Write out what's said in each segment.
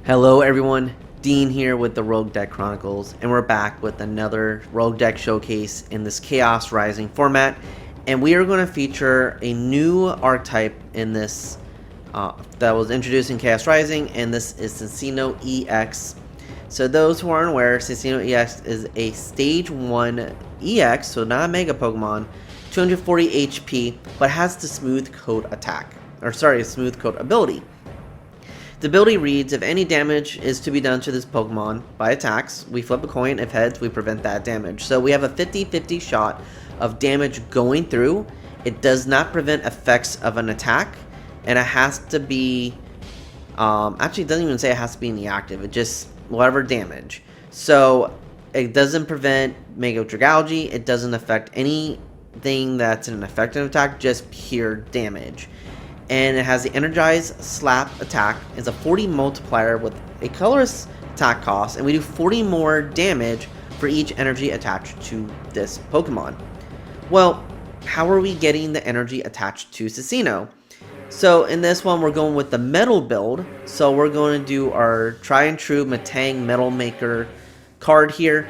Hello everyone, Dean here with the Rogue Deck Chronicles, and we're back with another Rogue Deck showcase in this Chaos Rising format. And we are going to feature a new archetype in this that was introduced in Chaos Rising, and this is Cinccino EX. So those who aren't aware, Cinccino EX is a Stage 1 EX, so not a Mega Pokemon, 240 HP, but has the Smooth Coat attack, or sorry, Smooth Coat ability. The ability reads, if any damage is to be done to this Pokemon by attacks, we flip a coin. If heads, we prevent that damage. So we have a 50-50 shot of damage going through. It does not prevent effects of an attack, and it has to be, actually it doesn't even say it has to be in the active, it just, whatever damage. So it doesn't prevent Mega Dragalge, it doesn't affect anything that's an effective attack, just pure damage. And it has the Energize Slap attack. It's a 40 multiplier with a colorless attack cost, and we do 40 more damage for each energy attached to this Pokemon. Well, how are we getting the energy attached to Cinccino? So in this one, we're going with the metal build. So we're going to do our tried and true Metang Metal Maker card here.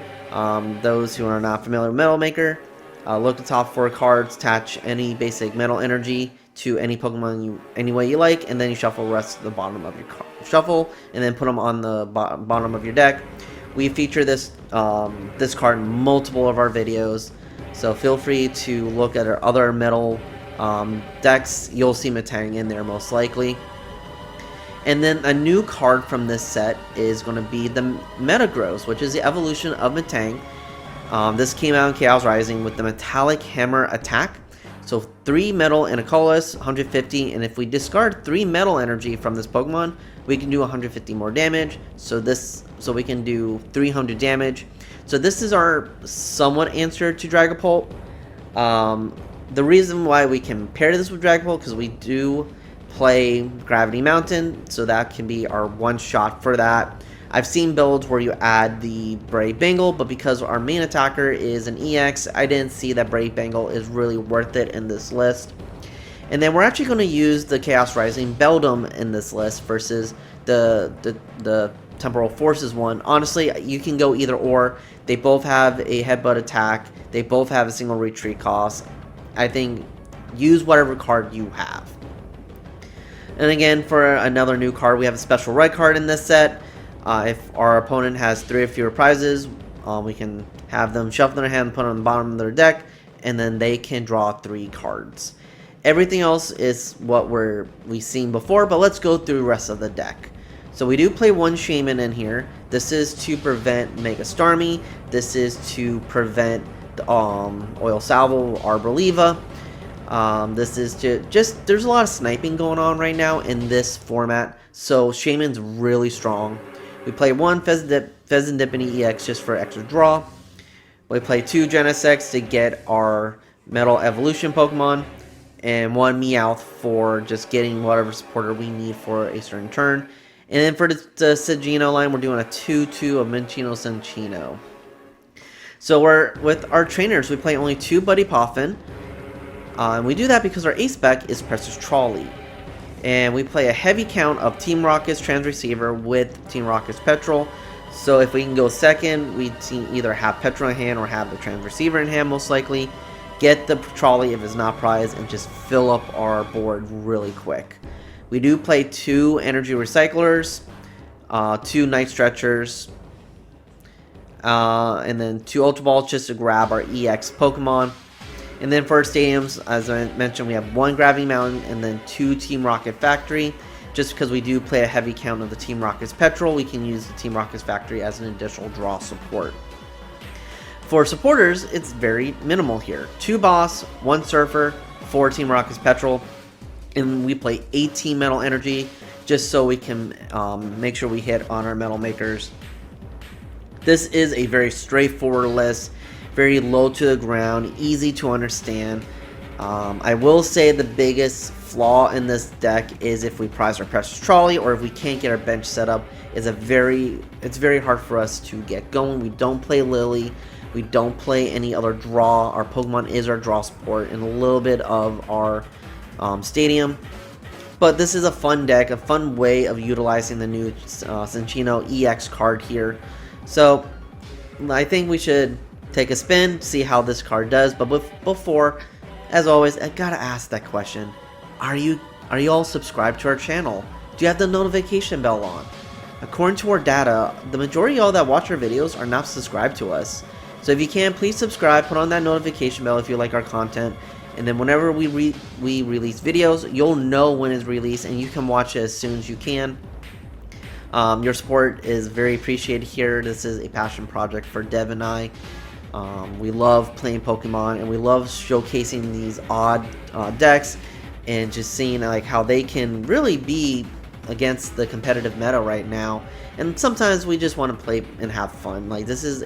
Those who are not familiar with Metal Maker, look at the top 4 cards, attach any basic metal energy to any Pokemon any way you like, and then you shuffle the rest of the bottom of your shuffle, and then put them on the bottom of your deck. We feature this this card in multiple of our videos, so feel free to look at our other metal decks. You'll see Metang in there most likely. And then a new card from this set is going to be the Metagross, which is the evolution of Metang. This came out in Chaos Rising with the Metallic Hammer attack. So 3 metal and a colorless, 150, and if we discard 3 metal energy from this Pokemon, we can do 150 more damage. So we can do 300 damage. So this is our somewhat answer to Dragapult. The reason why we can pair this with Dragapult, because we do play Gravity Mountain, so that can be our one shot for that. I've seen builds where you add the Brave Bengal, but because our main attacker is an EX, I didn't see that Brave Bengal is really worth it in this list. And then we're actually going to use the Chaos Rising Beldum in this list versus the Temporal Forces one. Honestly, you can go either or. They both have a headbutt attack. They both have a single retreat cost. I think use whatever card you have. And again, for another new card, we have a Special Red Card in this set. If our opponent has 3 or fewer prizes, we can have them shuffle their hand, put it on the bottom of their deck, and then they can draw 3 cards. Everything else is what we've seen before, but let's go through the rest of the deck. So we do play 1 Shaymin in here. This is to prevent Mega Starmie. This is to prevent the, Oil Salvo Arboliva. This is to just, there's a lot of sniping going on right now in this format, so Shaymin's really strong. We play 1 Fezandipiti EX just for extra draw. We play 2 Genesect to get our Metal Evolution Pokemon. And 1 Meowth for just getting whatever supporter we need for a certain turn. And then for the Cinccino line, we're doing a 2-2 of Minccino Cinccino. So with our trainers, we play only 2 Buddy Poffin. And we do that because our ace spec is Precious Trolley. And we play a heavy count of Team Rocket's Transceiver with Team Rocket's Petrel. So if we can go second, we either have Petrel in hand or have the Transceiver in hand most likely. Get the Trolley if it's not prized and just fill up our board really quick. We do play 2 Energy Recyclers, 2 Night Stretchers, and then 2 Ultra Balls just to grab our EX Pokemon. And then for our stadiums, as I mentioned, we have 1 Gravity Mountain and then 2 Team Rocket Factory. Just because we do play a heavy count of the Team Rocket's Petrel, we can use the Team Rocket's Factory as an additional draw support. For supporters, it's very minimal here. 2 Boss, 1 Surfer, 4 Team Rocket's Petrel, and we play 18 Metal Energy just so we can make sure we hit on our Metal Makers. This is a very straightforward list. Very low to the ground, easy to understand. I will say the biggest flaw in this deck is if we prize our Precious Trolley or if we can't get our bench set up. It's very hard for us to get going. We don't play Lily. We don't play any other draw. Our Pokemon is our draw support and a little bit of our stadium. But this is a fun deck, a fun way of utilizing the new Cinccino EX card here. So I think we should take a spin, see how this card does. But before, as always, I gotta ask that question: Are you all subscribed to our channel? Do you have the notification bell on? According to our data, the majority of y'all that watch our videos are not subscribed to us. So if you can, please subscribe, put on that notification bell if you like our content. And then whenever we release videos, you'll know when it's released and you can watch it as soon as you can. Your support is very appreciated here. This is a passion project for Dev and I. We love playing Pokemon and we love showcasing these odd decks and just seeing like how they can really be against the competitive meta right now. And sometimes we just want to play and have fun. Like this is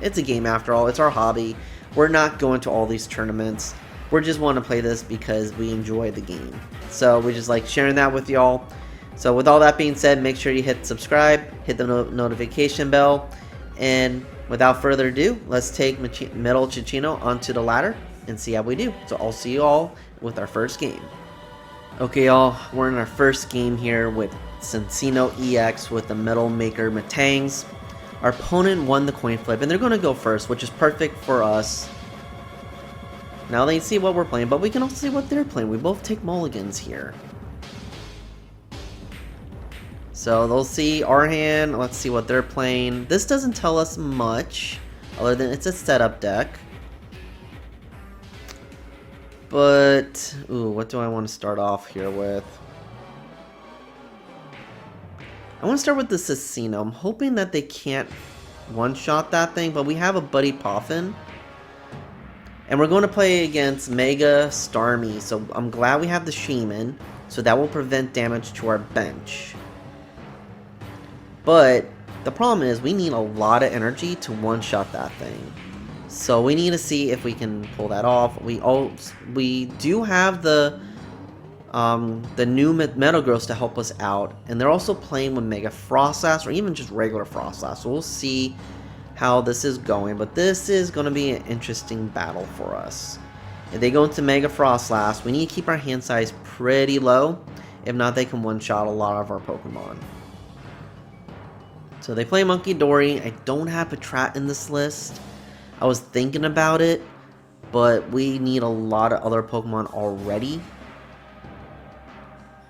it's a game after all. It's our hobby. We're not going to all these tournaments. We just want to play this because we enjoy the game. So we just like sharing that with y'all. So with all that being said, make sure you hit subscribe, hit the notification bell, and without further ado, let's take Metal Cinccino onto the ladder and see how we do. So I'll see you all with our first game. Okay y'all, we're in our first game here with Cinccino EX with the Metal Maker Metangs. Our opponent won the coin flip and they're going to go first, which is perfect for us. Now they see what we're playing, but we can also see what they're playing. We both take mulligans here. So they'll see our hand. Let's see what they're playing. This doesn't tell us much, other than it's a setup deck. But, ooh, what do I want to start off here with? I want to start with the Cinccino. I'm hoping that they can't one-shot that thing, but we have a Buddy Poffin. And we're going to play against Mega Starmie, so I'm glad we have the Shaymin, so that will prevent damage to our bench. But the problem is we need a lot of energy to one-shot that thing. So we need to see if we can pull that off. We do have the new Metagross to help us out, and they're also playing with Mega Froslass or even just regular Froslass. So we'll see how this is going, but this is going to be an interesting battle for us. If they go into Mega Froslass, we need to keep our hand size pretty low. If not, they can one-shot a lot of our Pokemon. So they play Monkey Dory. I don't have Petrel in this list. I was thinking about it, but we need a lot of other Pokemon already.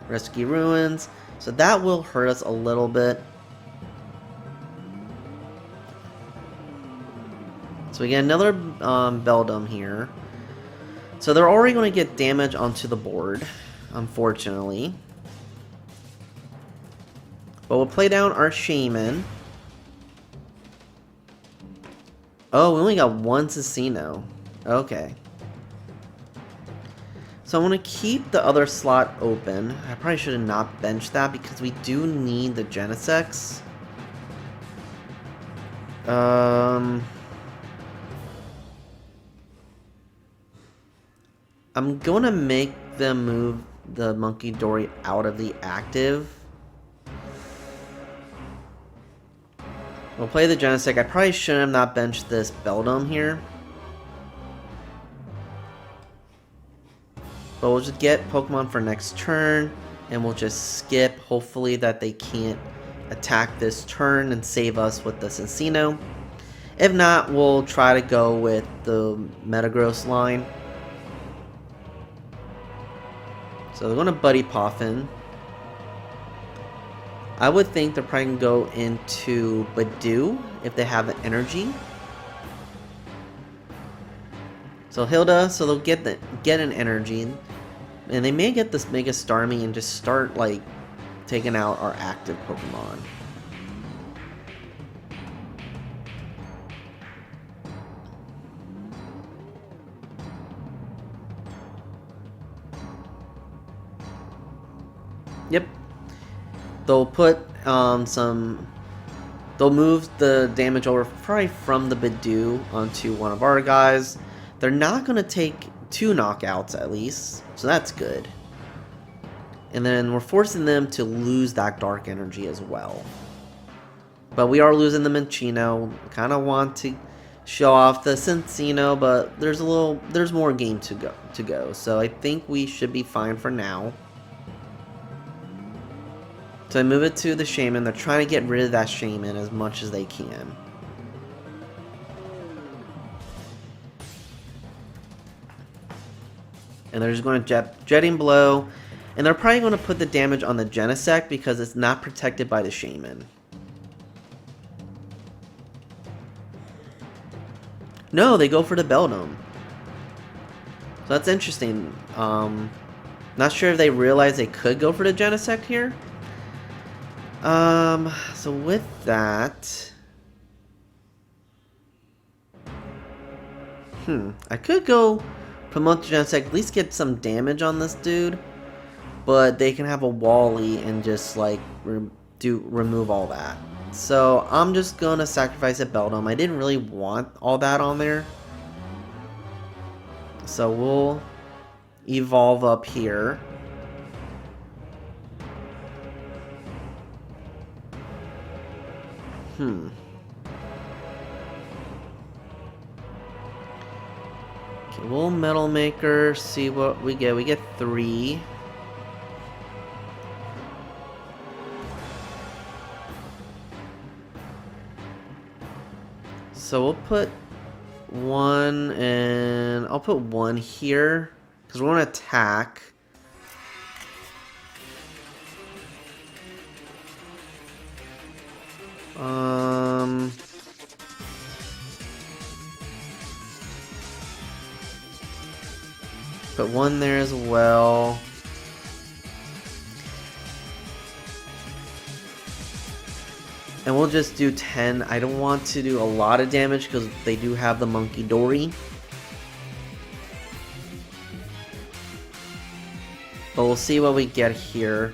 Rescue Ruins. So that will hurt us a little bit. So we get another Beldum here. So they're already going to get damage onto the board, unfortunately. But we'll play down our Shaymin. Oh, we only got one Cinccino. Okay. So I'm going to keep the other slot open. I probably should have not benched that because we do need the Genesects. I'm going to make them move the Monkey Dory out of the active. We'll play the Genesect. I probably should have not benched this Beldum here. But we'll just get Pokemon for next turn. And we'll just skip. Hopefully that they can't attack this turn and save us with the Cinccino. If not, we'll try to go with the Metagross line. So they're going to Buddy Poffin. I would think they're probably going to go into Badoo if they have the energy. So Hilda, so they'll get an energy. And they may get this Mega Starmie and just start like taking out our active Pokemon. Yep. They'll put they'll move the damage over probably from the Badoo onto one of our guys. They're not going to take 2 knockouts at least, so that's good. And then we're forcing them to lose that dark energy as well. But we are losing the Minccino. Kind of want to show off the Cinccino, but there's more game to go. So I think we should be fine for now. So I move it to the Shaymin. They're trying to get rid of that Shaymin as much as they can. And they're just going to Jetting Blow. And they're probably going to put the damage on the Genesect because it's not protected by the Shaymin. No, they go for the Beldum. So that's interesting. Not sure if they realized they could go for the Genesect here. So with that... I could go promote the Genesect, at least get some damage on this dude. But they can have a Wally and just like remove all that. So I'm just gonna sacrifice a Beldum. I didn't really want all that on there. So we'll evolve up here. Okay, we'll Metal Maker, see what we get. We get 3. So we'll put 1 and I'll put 1 here because we're going to attack. Put 1 there as well. And we'll just do 10. I don't want to do a lot of damage because they do have the Monkey Dory. But we'll see what we get here.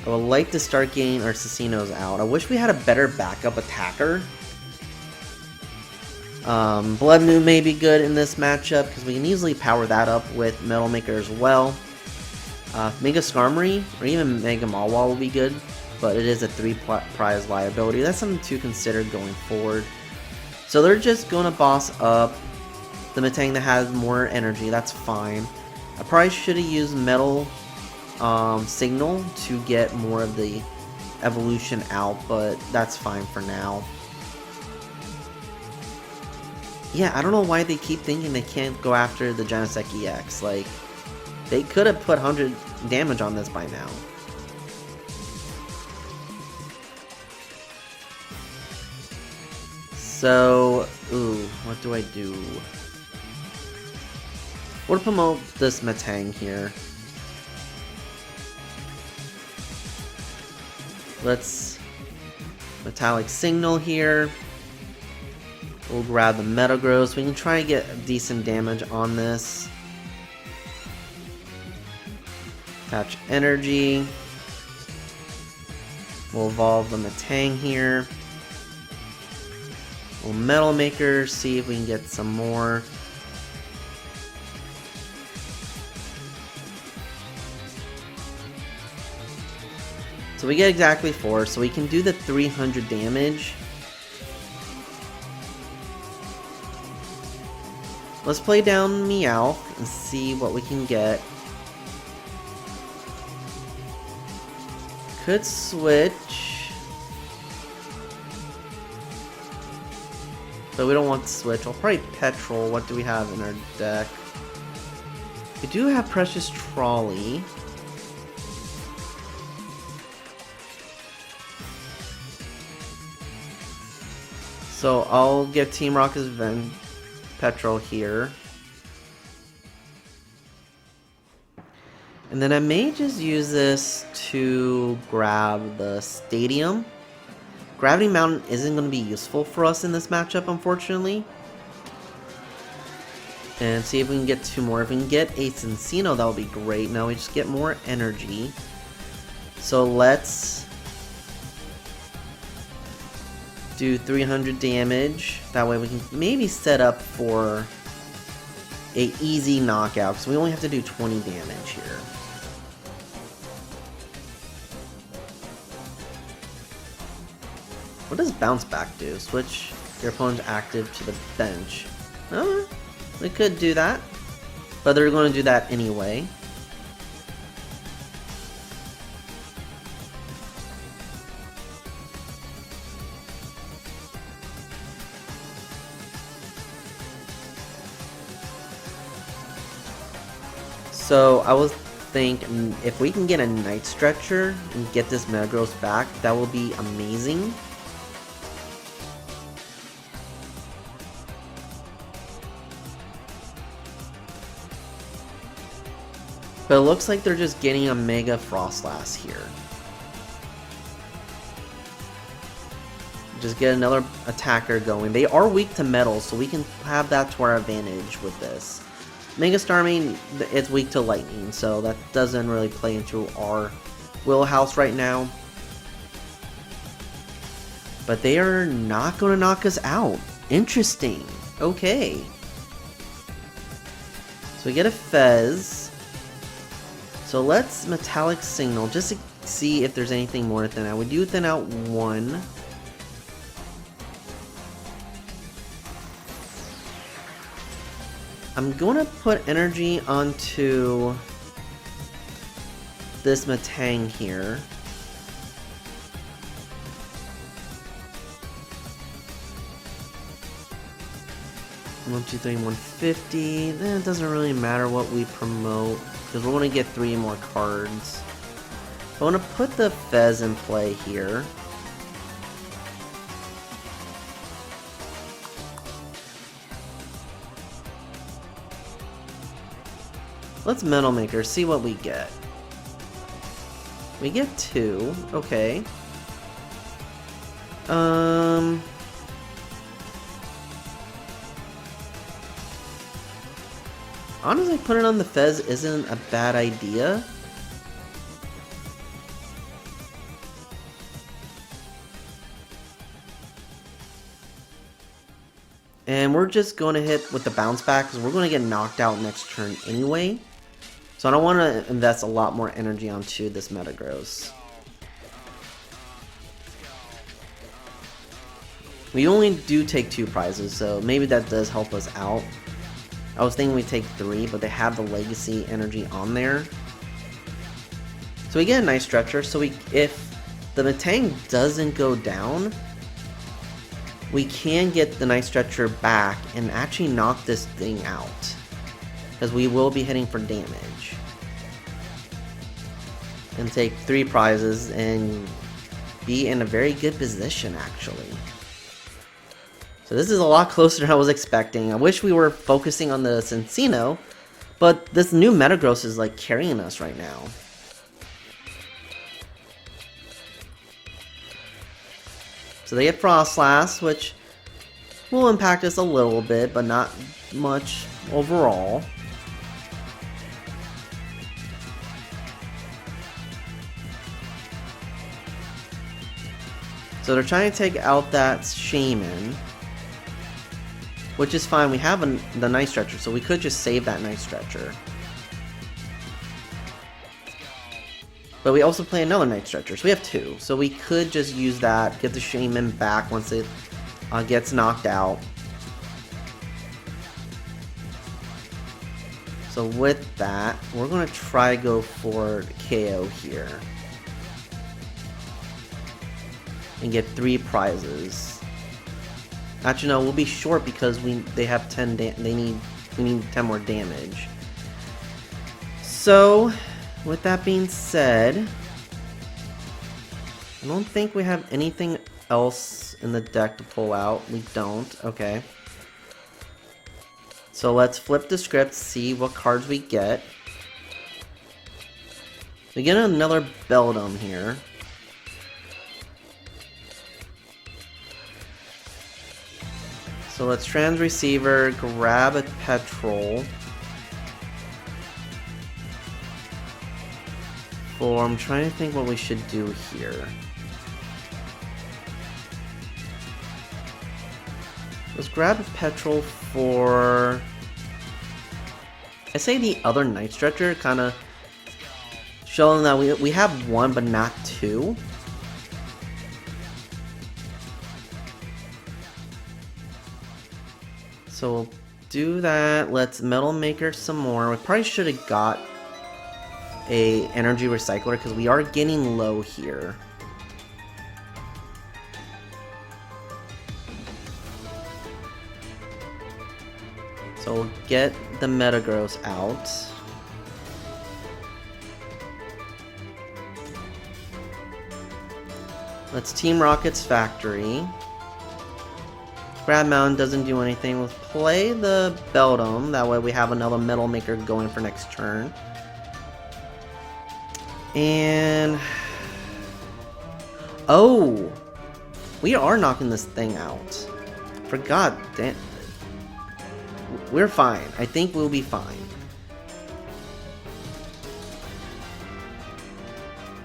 I would like to start getting our Cinccino's out. I wish we had a better backup attacker. Blood Moon may be good in this matchup because we can easily power that up with Metal Maker as well. Mega Skarmory or even Mega Mawile will be good, but it is a 3 prize liability. That's something to consider going forward. So they're just going to boss up the Metang that has more energy. That's fine. I probably should have used Metal Signal to get more of the evolution out, but that's fine for now. Yeah, I don't know why they keep thinking they can't go after the Genesect EX. Like, they could have put 100 damage on this by now. So, what do I do? We'll promote this Metang here. Let's Metallic Signal here. We'll grab the Metagross. We can try and get decent damage on this. Attach Energy. We'll evolve the Metang here. We'll Metal Maker, see if we can get some more. So we get exactly 4, so we can do the 300 damage. Let's play down Meowth and see what we can get. Could switch. But we don't want to switch. I'll probably Petrel. What do we have in our deck? We do have Precious Trolley. So I'll get Team Rocket's Petrel here. And then I may just use this to grab the Stadium. Gravity Mountain isn't going to be useful for us in this matchup, unfortunately. And see if we can get 2 more. If we can get a Cinccino, that would be great. Now we just get more energy. So let's do 300 damage. That way we can maybe set up for a easy knockout, because we only have to do 20 damage here. What does Bounce Back do? Switch your opponent's active to the bench. Oh, we could do that, but they're going to do that anyway. So I was thinking if we can get a Night Stretcher and get this Metagross back, that will be amazing. But it looks like they're just getting a Mega Froslass here. Just get another attacker going. They are weak to metal, so we can have that to our advantage with this. Mega Starmie, it's weak to lightning, so that doesn't really play into our wheelhouse right now. But they are not going to knock us out. Interesting. Okay. So we get a Fez. So let's Metallic Signal just to see if there's anything more to thin out. We do thin out one. I'm going to put energy onto this Metang here. One, 2, 3, 150. Then it doesn't really matter what we promote because we're going to get 3 more cards. I want to put the Fez in play here. Let's Metal Maker, see what we get. We get 2, okay. Honestly, putting on the Fez isn't a bad idea. And we're just going to hit with the bounce back because we're going to get knocked out next turn anyway. So I don't want to invest a lot more energy onto this Metagross. We only do take 2 prizes, so maybe that does help us out. I was thinking we'd take 3, but they have the Legacy energy on there. So we get a Night Stretcher, so if the Metang doesn't go down, we can get the Night Stretcher back and actually knock this thing out. Because we will be hitting for damage. And take 3 prizes and be in a very good position actually. So this is a lot closer than I was expecting. I wish we were focusing on the Cinccino, but this new Metagross is like carrying us right now. So they get Froslass, which will impact us a little bit, but not much overall. So they're trying to take out that Shaymin, which is fine. We have the Night Stretcher, so we could just save that Night Stretcher. But we also play another Night Stretcher, so we have 2. So we could just use that, get the Shaymin back once it gets knocked out. So with that, we're going to try to go for KO here. And get 3 prizes. Actually, no, we'll be short because they have 10. We need 10 more damage. So, with that being said, I don't think we have anything else in the deck to pull out. We don't. Okay. So let's flip the script, see what cards we get. We get another Beldum here. So let's Transceiver, grab a Petrel. I'm trying to think what we should do here. Let's grab a Petrel for... I say the other Night Stretcher, kind of showing that we have 1 but not 2. So we'll do that. Let's Metal Maker some more. We probably should have got a Energy Recycler because we are getting low here. So we'll get the Metagross out. Let's Team Rocket's Factory. Gravity Mountain doesn't do anything. Let's play the Beldum. That way we have another Metal Maker going for next turn. And... oh! We are knocking this thing out. For God damn... we're fine. I think we'll be fine.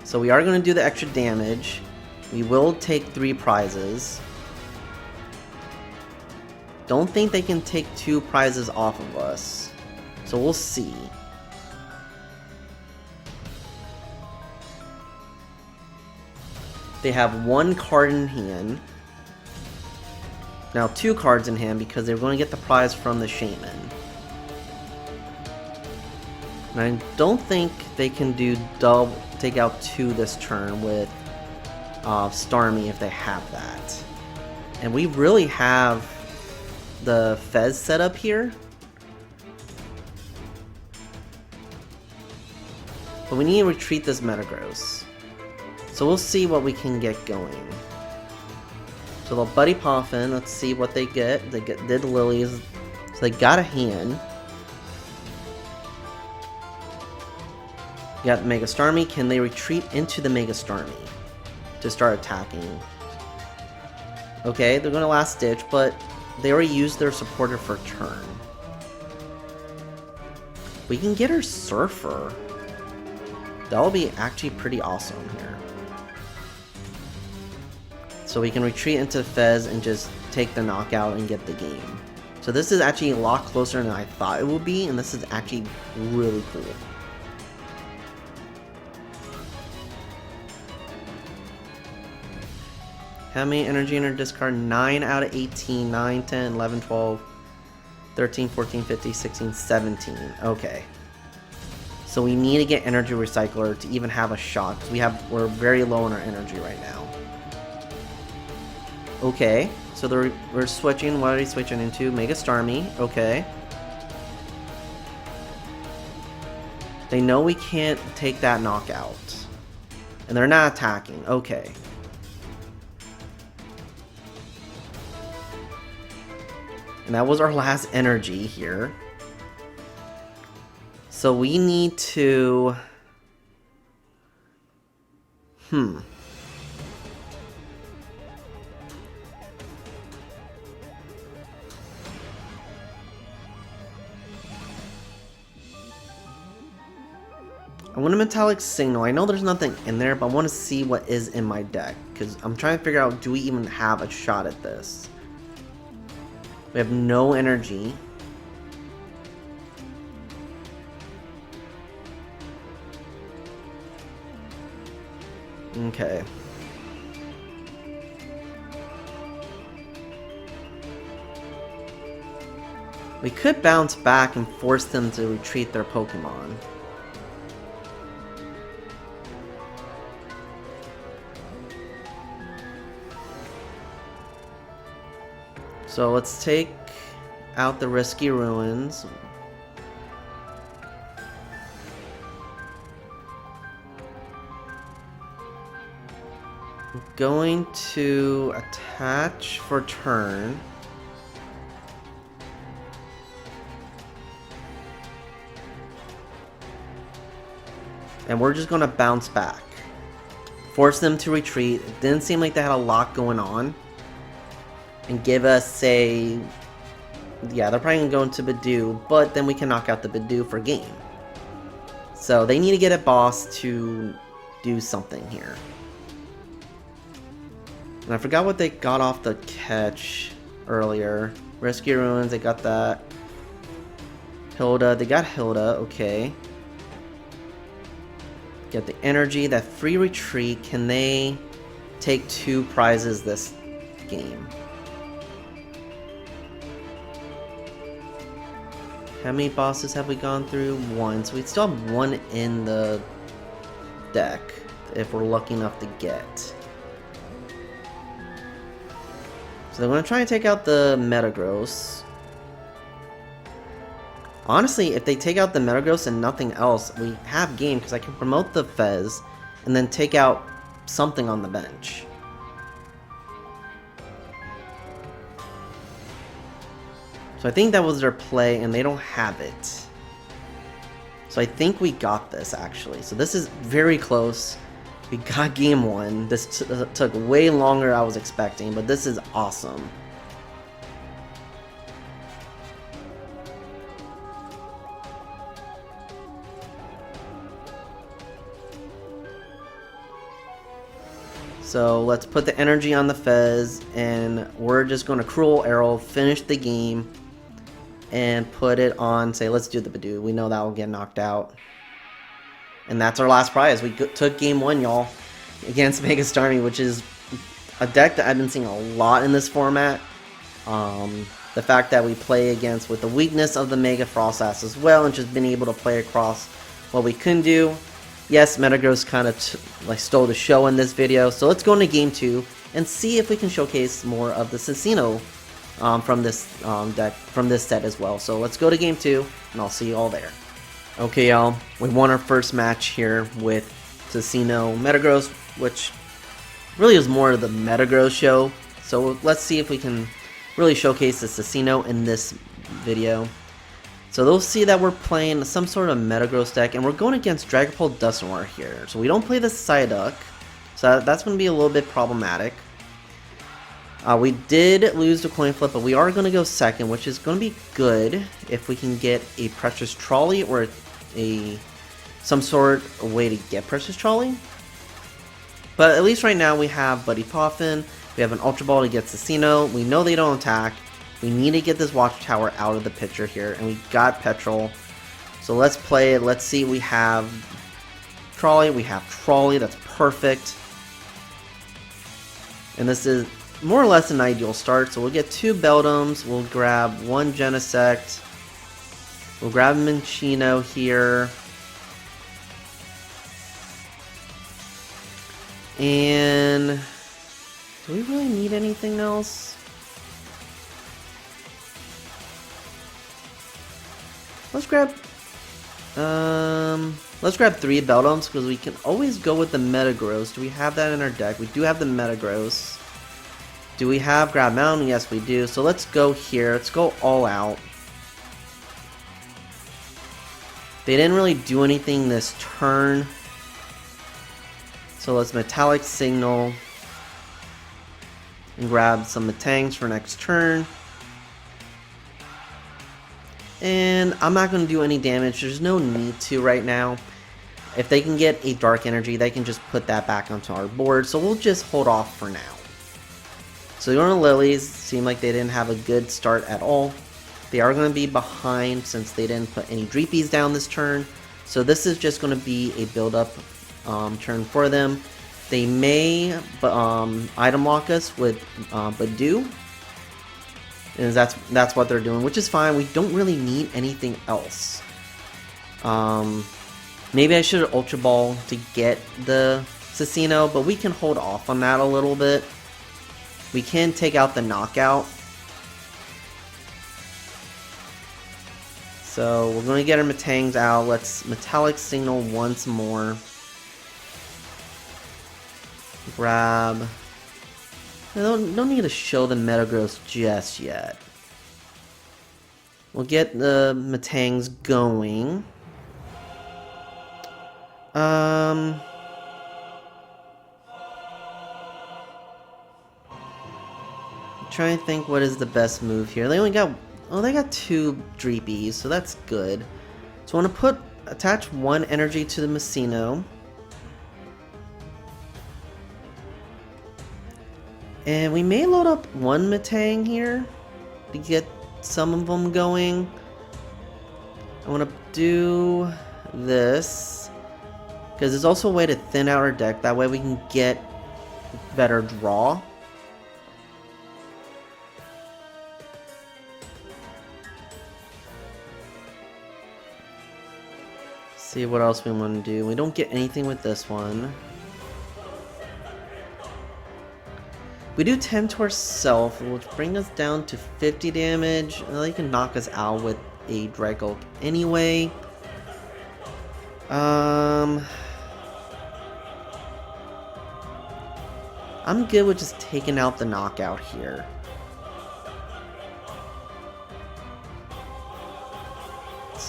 So we are going to do the extra damage. We will take 3 prizes. Don't think they can take 2 prizes off of us. So we'll see. They have 1 card in hand. Now 2 cards in hand because they're going to get the prize from the Shaymin. And I don't think they can do take out 2 this turn with Starmie if they have that. And we really have the Fez set up here. But we need to retreat this Metagross. So we'll see what we can get going. So the Buddy Poffin, let's see what they get. They did Lilies. So they got a hand. You got Mega Starmie. Can they retreat into the Mega Starmie to start attacking? Okay, they're going to Last Ditch, but they already used their supporter for a turn. We can get her Surfer. That'll be actually pretty awesome here. So we can retreat into Fez and just take the knockout and get the game. So this is actually a lot closer than I thought it would be, and this is actually really cool. How many energy in our discard? 9 out of 18. 9, 10, 11, 12, 13, 14, 15, 16, 17. Okay. So we need to get Energy Recycler to even have a shot. We're very low on our energy right now. Okay. So we're switching. What are they switching into? Mega Starmie. Okay. They know we can't take that knockout. And they're not attacking. Okay. And that was our last energy here. So we need to... I want a Metallic Signal. I know there's nothing in there, but I want to see what is in my deck. Because I'm trying to figure out, do we even have a shot at this? We have no energy. Okay. We could bounce back and force them to retreat their Pokemon. So let's take out the Risky Ruins. I'm going to attach for turn. And we're just going to bounce back. Force them to retreat. It didn't seem like they had a lot going on. And give us a... yeah, they're probably going to go into Bidoof, but then we can knock out the Bidoof for game. So they need to get a boss to do something here. And I forgot what they got off the catch earlier. Rescue Ruins, they got that. Hilda, they got Hilda, okay. Get the energy, that free retreat. Can they take 2 prizes this game? How many bosses have we gone through? 1. So we still have 1 in the deck if we're lucky enough to get. So they're going to try and take out the Metagross. Honestly, if they take out the Metagross and nothing else, we have game because I can promote the Fez and then take out something on the bench. So I think that was their play, and they don't have it. So I think we got this, actually. So this is very close. We got game 1. This took way longer than I was expecting, but this is awesome. So let's put the energy on the Fez, and we're just going to Cruel Arrow, finish the game, and put it on, say, let's do the Badoo. We know that will get knocked out. And that's our last prize. We took game 1, y'all, against Mega Starmie, which is a deck that I've been seeing a lot in this format. The fact that we play against with the weakness of the Mega Froslass as well, and just being able to play across what we couldn't do. Yes, Metagross kind of like stole the show in this video, so let's go into game 2 and see if we can showcase more of the Cinccino from this deck, from this set as well. So let's go to game 2, and I'll see you all there. Okay, y'all, we won our first match here with Cinccino Metagross, which really is more of the Metagross show. So let's see if we can really showcase the Cinccino in this video. So they'll see that we're playing some sort of Metagross deck, and we're going against Dragapult Dusknoir here. So we don't play the Psyduck, so that's going to be a little bit problematic. We did lose the coin flip, but we are going to go second, which is going to be good if we can get a Precious Trolley or some sort of way to get Precious Trolley. But at least right now we have Buddy-Buddy Poffin, we have an Ultra Ball to get Cinccino. We know they don't attack. We need to get this Watchtower out of the picture here, and we got Petrel. So let's play it. Let's see. We have Trolley. We have Trolley. That's perfect. And this is more or less an ideal start. So we'll get 2 Beldums. We'll grab 1 Genesect. We'll grab Minccino here. And do we really need anything else? Let's grab 3 Beldums, because we can always go with the Metagross. Do we have that in our deck? We do have the Metagross. Do we have Gravity Mountain? Yes, we do. So let's go here. Let's go all out. They didn't really do anything this turn. So let's Metallic Signal and grab some Metangs for next turn. And I'm not going to do any damage. There's no need to right now. If they can get a Dark Energy, they can just put that back onto our board. So we'll just hold off for now. So the Lilies seem like they didn't have a good start at all. They are going to be behind since they didn't put any Dreepies down this turn. So this is just going to be a build-up turn for them. They may item lock us with Badoo. And that's what they're doing, which is fine. We don't really need anything else. Maybe I should have Ultra Ball to get the Cinccino, but we can hold off on that a little bit. We can take out the knockout. So we're going to get our Metangs out. Let's Metallic Signal once more. Grab. I don't need to show the Metagross just yet. We'll get the Metangs going. I'm trying to think what is the best move here. They only got, oh, they got 2 Dreepies, so that's good. So I want to attach 1 energy to the Minccino. And we may load up 1 Metang here to get some of them going. I want to do this because there's also a way to thin out our deck. That way we can get better draw. See what else we want to do. We don't get anything with this one. We do 10 to ourselves, which brings us down to 50 damage. And they can knock us out with a Dragapult anyway. I'm good with just taking out the knockout here.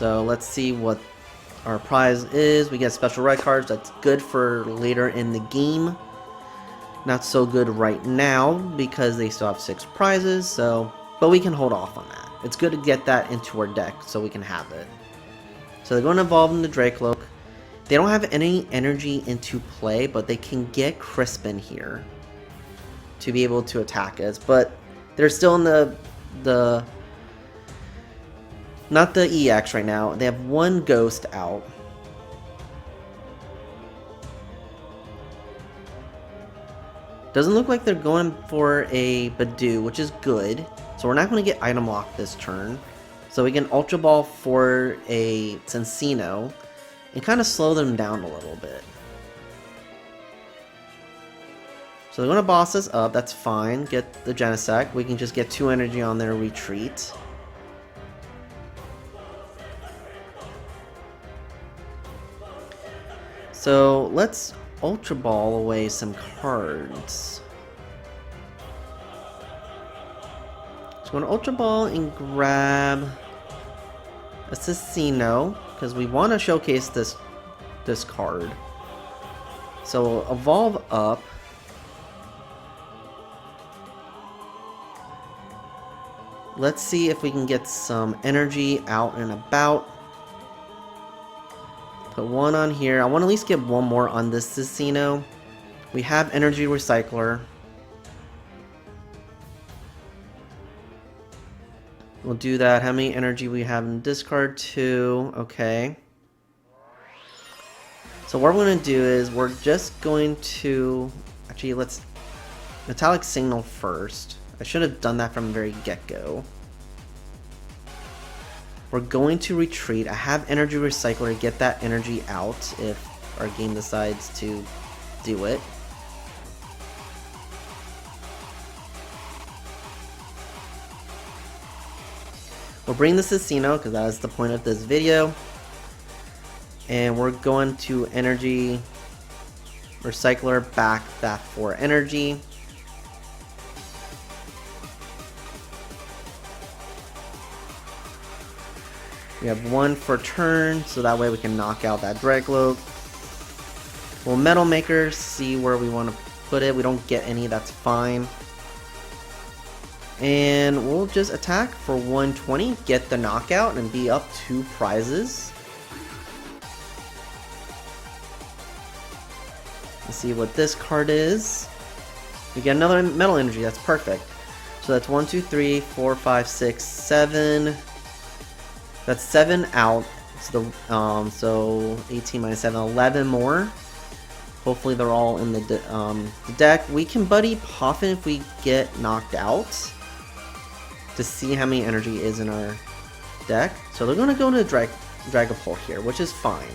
So let's see what our prize is. We get special red cards. That's good for later in the game. Not so good right now because they still have 6 prizes. So, but we can hold off on that. It's good to get that into our deck so we can have it. So they're going to evolve into Dracloak. They don't have any energy into play, but they can get Crispin here to be able to attack us. But they're still in the not the EX right now. They have 1 Ghost out. Doesn't look like they're going for a Badoo, which is good. So we're not going to get item lock this turn. So we can Ultra Ball for a Cinccino and kind of slow them down a little bit. So they're going to boss us up. That's fine. Get the Genesect. We can just get 2 energy on their retreat. So let's Ultra Ball away some cards. So I'm going to Ultra Ball and grab a Cinccino because we want to showcase this card. So we'll evolve up. Let's see if we can get some energy out and about. Put 1 on here. I want to at least get 1 more on this Cinccino. We have Energy Recycler. We'll do that. How many energy we have in discard? 2. Okay. So what we're going to do is we're just going to... Actually, let's Metallic Signal first. I should have done that from the very get-go. We're going to retreat. I have Energy Recycler to get that energy out if our game decides to do it. We'll bring the Cinccino because that is the point of this video. And we're going to Energy Recycler back that for energy. We have 1 for turn, so that way we can knock out that Dragapult. We'll Metal Maker, see where we want to put it. We don't get any, that's fine. And we'll just attack for 120, get the knockout, and be up 2 prizes. Let's see what this card is. We get another Metal Energy, that's perfect. So that's 1, 2, 3, 4, 5, 6, 7. That's 7 out. So 18 minus 7, 11 more. Hopefully they're all in the deck. We can Buddy Poffin if we get knocked out to see how many energy is in our deck. So they're going to go to Dragapult here, which is fine.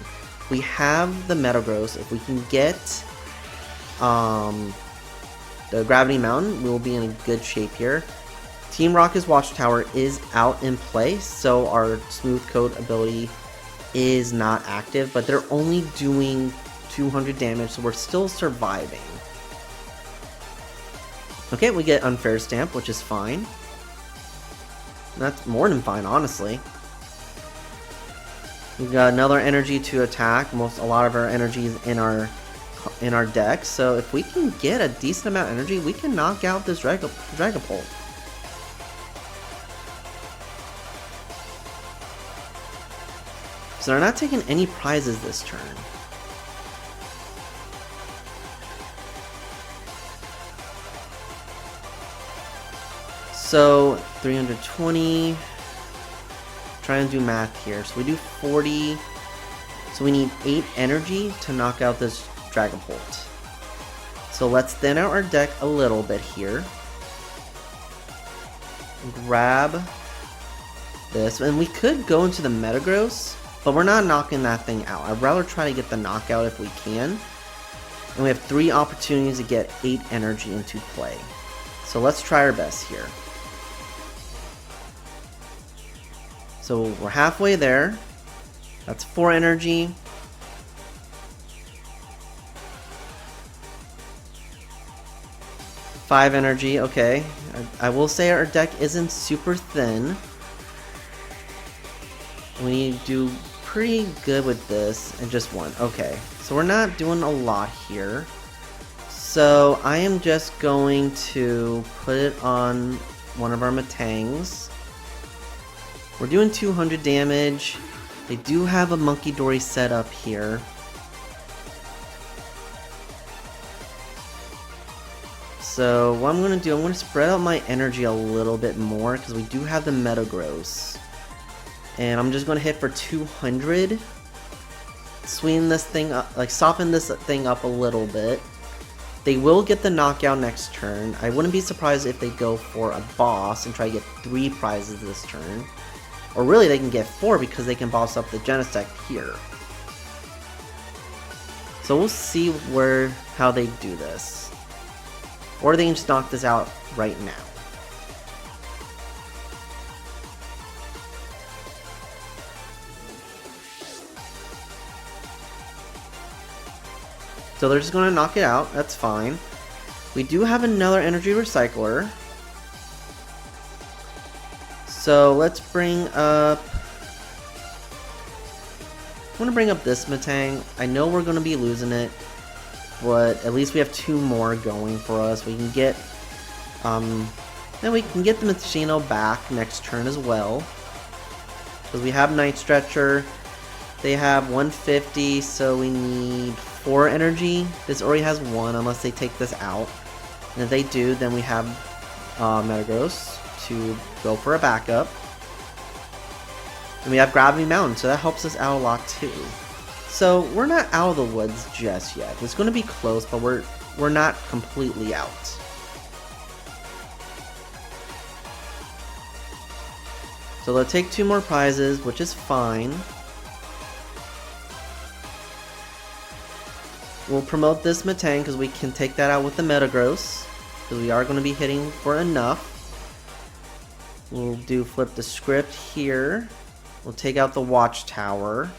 We have the Metagross. If we can get the Gravity Mountain, we will be in a good shape here. Team Rocket's Watchtower is out in play, so our Smooth Coat ability is not active, but they're only doing 200 damage, so we're still surviving. Okay, we get Unfair Stamp, which is fine. That's more than fine, honestly. We've got another energy to attack. A lot of our energy is in our deck, so if we can get a decent amount of energy, we can knock out this Dragapult. So they're not taking any prizes this turn. So 320. Try and do math here. So we do 40. So we need 8 energy to knock out this Dragapult. So let's thin out our deck a little bit here. Grab this, and we could go into the Metagross, but we're not knocking that thing out. I'd rather try to get the knockout if we can. And we have 3 opportunities to get 8 energy into play. So let's try our best here. So we're halfway there. That's 4 energy. Five energy, okay. I will say our deck isn't super thin. We need to do pretty good with this, and just one. Okay, so we're not doing a lot here. So I am just going to put it on one of our Metangs. We're doing 200 damage. They do have a Monkey Dory set up here. So what I'm going to do, I'm going to spread out my energy a little bit more because we do have the Metagross. And I'm just going to hit for 200. Sweeten this thing up, like soften this thing up a little bit. They will get the knockout next turn. I wouldn't be surprised if they go for a boss and try to get 3 prizes this turn. Or really they can get 4 because they can boss up the Genesect here. So we'll see how they do this. Or they can just knock this out right now. So they're just going to knock it out, that's fine. We do have another Energy Recycler. So let's bring up... I'm going to bring up this Metang. I know we're going to be losing it, but at least we have 2 more going for us. We can get... then we can get the Minccino back next turn as well. Because we have Night Stretcher. They have 150, so we need 4 energy. This already has 1 unless they take this out. And if they do, then we have Metagross to go for a backup. And we have Gravity Mountain, so that helps us out a lot too. So we're not out of the woods just yet. It's going to be close, but we're not completely out. So they'll take 2 more prizes, which is fine. We'll promote this Metang because we can take that out with the Metagross. Because we are going to be hitting for enough. We'll do flip the script here. We'll take out the Watchtower.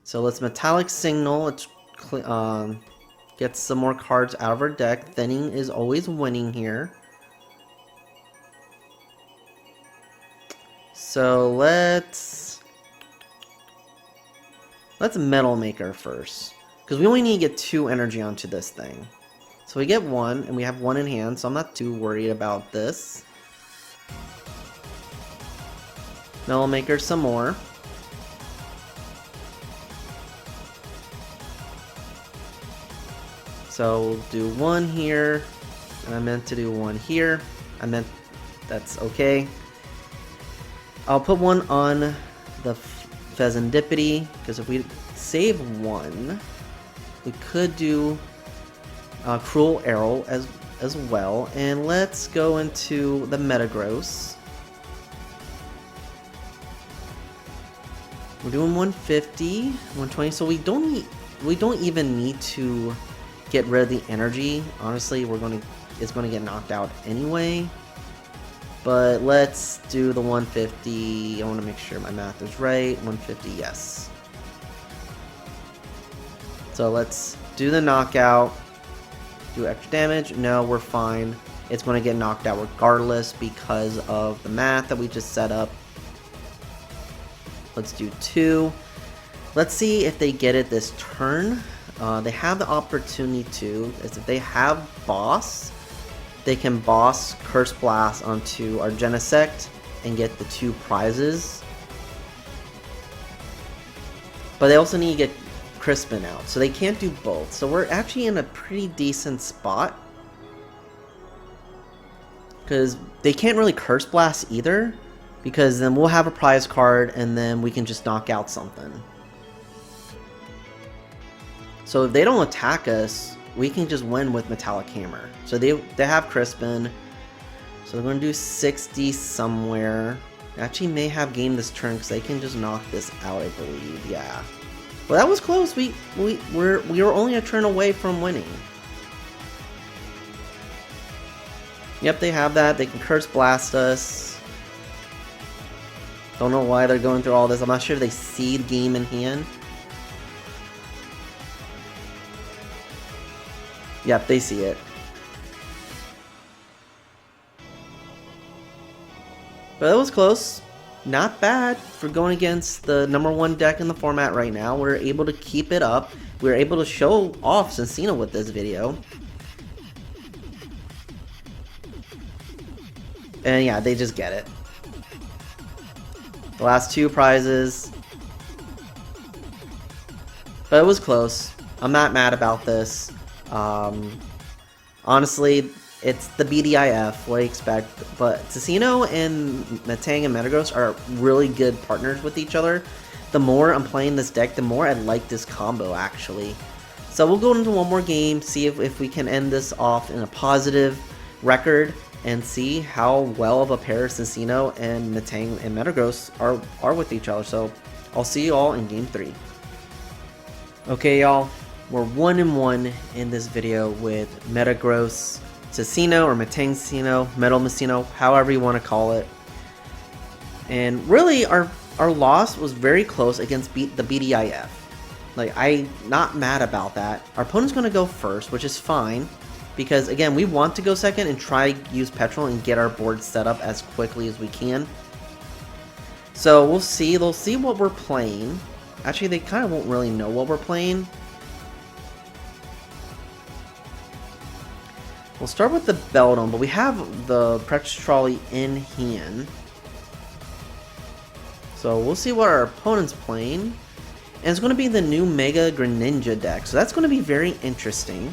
So let's Metallic Signal. Let's get some more cards out of our deck. Thinning is always winning here. So let's Metal Maker first. Because we only need to get 2 energy onto this thing. So we get 1, and we have 1 in hand, so I'm not too worried about this. Metal Maker some more. So we'll do 1 here, and I meant to do 1 here. That's okay. I'll put 1 on the Fezandipiti, because if we save 1, we could do Cruel Arrow as well. And let's go into the Metagross. We're doing 150, 120, so we don't even need to get rid of the energy. Honestly, it's gonna get knocked out anyway. But let's do the 150. I want to make sure my math is right. 150, yes. So let's do the knockout. Do extra damage. No, we're fine. It's going to get knocked out regardless because of the math that we just set up. Let's do 2. Let's see if they get it this turn. They have the opportunity to. As if they have Boss, they can boss Curse Blast onto our Genesect and get the 2 prizes. But they also need to get Crispin out, so they can't do both. So we're actually in a pretty decent spot. Because they can't really Curse Blast either, because then we'll have a prize card and then we can just knock out something. So if they don't attack us, we can just win with Metallic Hammer. So they have Crispin. So they're going to do 60 somewhere. They actually may have gained this turn because they can just knock this out, I believe. Yeah. Well, that was close. We were only a turn away from winning. Yep, they have that. They can Curse Blast us. Don't know why they're going through all this. I'm not sure if they see the game in hand. Yep, they see it. But that was close. Not bad for going against the #1 deck in the format right now. We're able to keep it up. We're able to show off Cinccino with this video. And yeah, they just get it. The last 2 prizes. But it was close. I'm not mad about this. Honestly, it's the BDIF, what do you expect? But Cinccino and Metang and Metagross are really good partners with each other. The more I'm playing this deck, the more I like this combo, actually. So we'll go into one more game, see if we can end this off in a positive record, and see how well of a pair Cinccino and Metang and Metagross are with each other. So I'll see you all in Game 3. Okay, y'all. We're 1-1 in this video with Metagross Cinccino or Metang Cinccino, Metal Minccino, however you want to call it. And really, our loss was very close against the BDIF. Like, I'm not mad about that. Our opponent's going to go first, which is fine. Because, again, we want to go second and try to use Petrel and get our board set up as quickly as we can. So, we'll see. They'll see what we're playing. Actually, they kind of won't really know what we're playing. We'll start with the Beldum, but we have the Precious Trolley in hand. So we'll see what our opponent's playing. And it's going to be the new Mega Greninja deck, so that's going to be very interesting.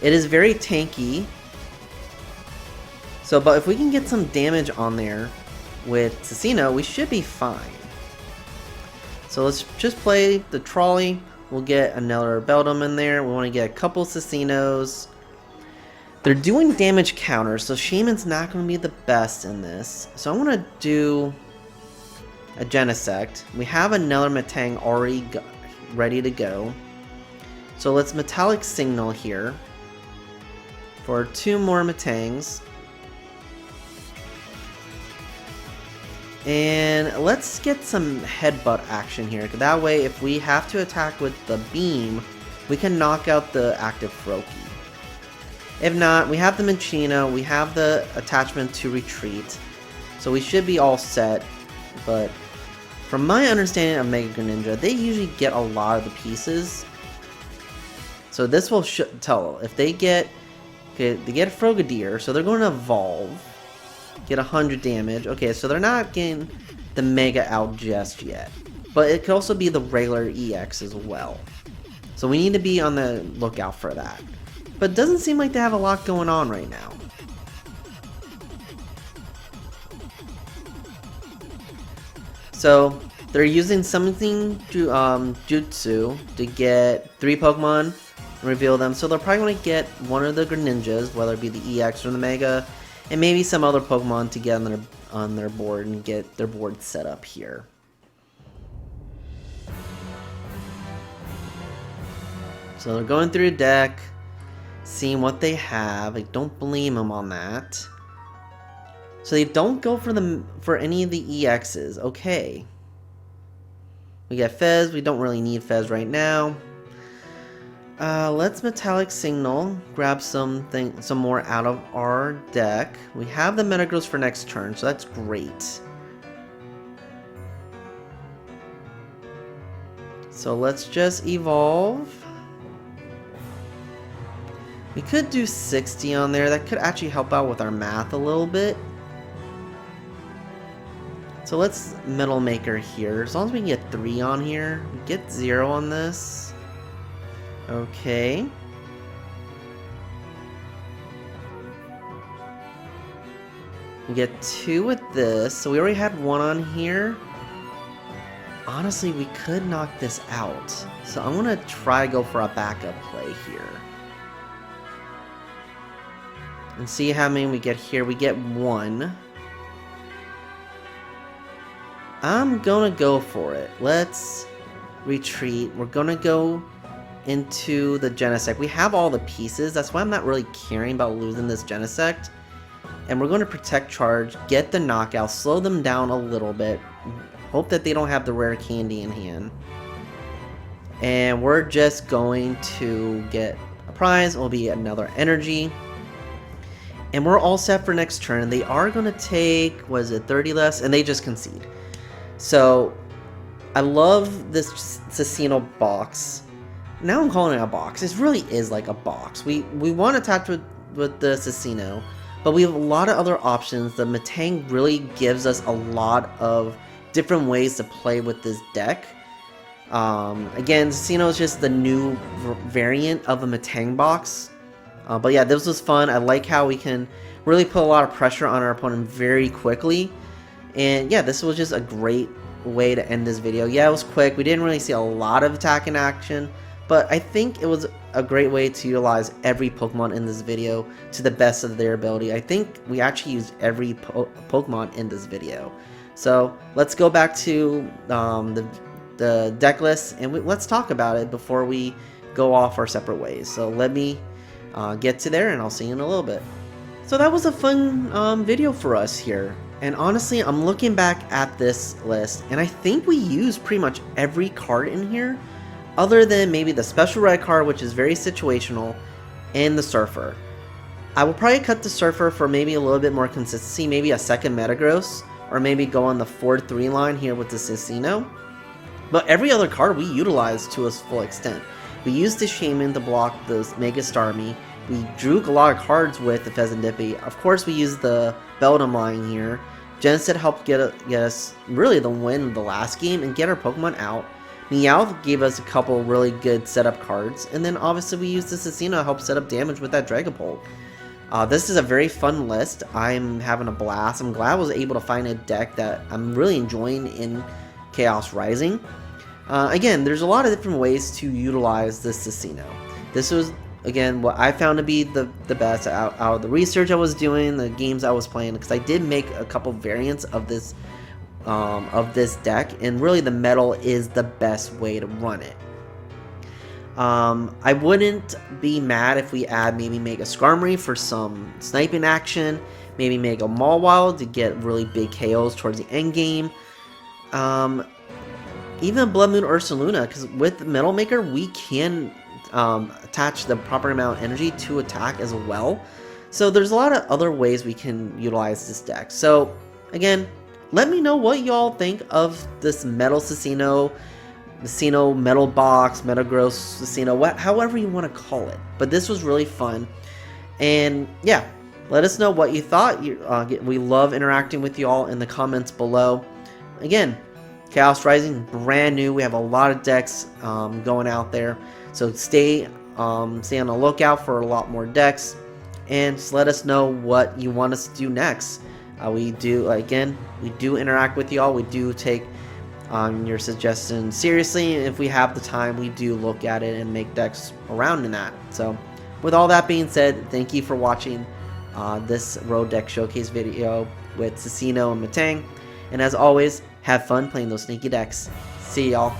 It is very tanky. So, but if we can get some damage on there with Cinccino, we should be fine. So let's just play the Trolley. We'll get another Beldum in there. We want to get a couple Cinccino's. They're doing damage counters, so Shaymin's not going to be the best in this. So I'm going to do a Genesect. We have another Metang already ready to go. So let's Metallic Signal here for 2 more Metangs. And let's get some headbutt action here. That way, if we have to attack with the beam, we can knock out the active Froakie. If not, we have the Minccino, we have the attachment to retreat, so we should be all set. But from my understanding of Mega Greninja, they usually get a lot of the pieces. So this will tell if they get a Frogadier, so they're going to evolve, get 100 damage. Okay, so they're not getting the Mega out just yet, but it could also be the regular EX as well. So we need to be on the lookout for that. But it doesn't seem like they have a lot going on right now. So they're using something jutsu to get 3 Pokemon and reveal them. So they're probably going to get one of the Greninjas, whether it be the EX or the Mega, and maybe some other Pokemon to get on their board and get their board set up here. So they're going through a deck, seeing what they have. I don't blame them on that. So they don't go for any of the EXs. Okay. We got Fez. We don't really need Fez right now. Let's Metallic Signal. Grab some more out of our deck. We have the Metagross for next turn, so that's great. So let's just evolve. We could do 60 on there. That could actually help out with our math a little bit. So let's Metal Maker here. As long as we can get 3 on here. We get 0 on this. Okay. We get 2 with this. So we already had 1 on here. Honestly, we could knock this out. So I'm going to try to go for a backup play here. And see how many we get here. We get 1. I'm gonna go for it. Let's retreat. We're gonna go into the Genesect. We have all the pieces. That's why I'm not really caring about losing this Genesect. And we're going to Protect Charge, get the knockout, slow them down a little bit. Hope that they don't have the rare candy in hand. And we're just going to get a prize. It will be another energy. And we're all set for next turn. They are going to take, was it 30 less? And they just concede. So, I love this Cinccino box. Now I'm calling it a box. This really is like a box. We want to attach with the Cinccino, but we have a lot of other options. The Metang really gives us a lot of different ways to play with this deck. Again, Cinccino is just the new variant of a Metang box. But yeah, this was fun. I like how we can really put a lot of pressure on our opponent very quickly. And yeah, this was just a great way to end this video. Yeah, it was quick. We didn't really see a lot of attack in action, but I think it was a great way to utilize every Pokemon in this video to the best of their ability. I think we actually used every Pokemon in this video. So let's go back to the deck list and let's talk about it before we go off our separate ways. So let me get to there and I'll see you in a little bit. So that was a fun video for us here. And honestly, I'm looking back at this list and I think we used pretty much every card in here other than maybe the Special Red Card, which is very situational, and the Surfer. I will probably cut the Surfer for maybe a little bit more consistency, maybe a second Metagross, or maybe go on the 4-3 line here with the Cinccino. But every other card we utilized to its full extent. We used the Shaymin to block the Mega Starmie. We drew a lot of cards with the Fezandipiti. Of course, we used the Beldum line here. Genesect helped get us really the win the last game and get our Pokemon out. Meowth gave us a couple really good setup cards. And then obviously we used the Cinccino to help set up damage with that Dragapult. This is a very fun list. I'm having a blast. I'm glad I was able to find a deck that I'm really enjoying in Chaos Rising. Again, there's a lot of different ways to utilize this Cinccino. This was, again, what I found to be the best out of the research I was doing, the games I was playing, because I did make a couple variants of this deck, and really the metal is the best way to run it. I wouldn't be mad if we add maybe Mega Skarmory for some sniping action, maybe Mega Mawile to get really big KOs towards the end game. Even Blood Moon Ursaluna, because with Metal Maker we can attach the proper amount of energy to attack as well. So there's a lot of other ways we can utilize this deck. So again, let me know what y'all think of this Metal Cinccino, Metal Box, Metagross Cinccino, however you want to call it. But this was really fun. And yeah, let us know what you thought. We love interacting with y'all in the comments below. Again, Chaos Rising, brand new. We have a lot of decks going out there. So stay on the lookout for a lot more decks. And just let us know what you want us to do next. We do interact with y'all. We do take your suggestions seriously. If we have the time, we do look at it and make decks around in that. So with all that being said, thank you for watching this Road Deck Showcase video with Cinccino and Metang. And as always, have fun playing those sneaky decks. See y'all.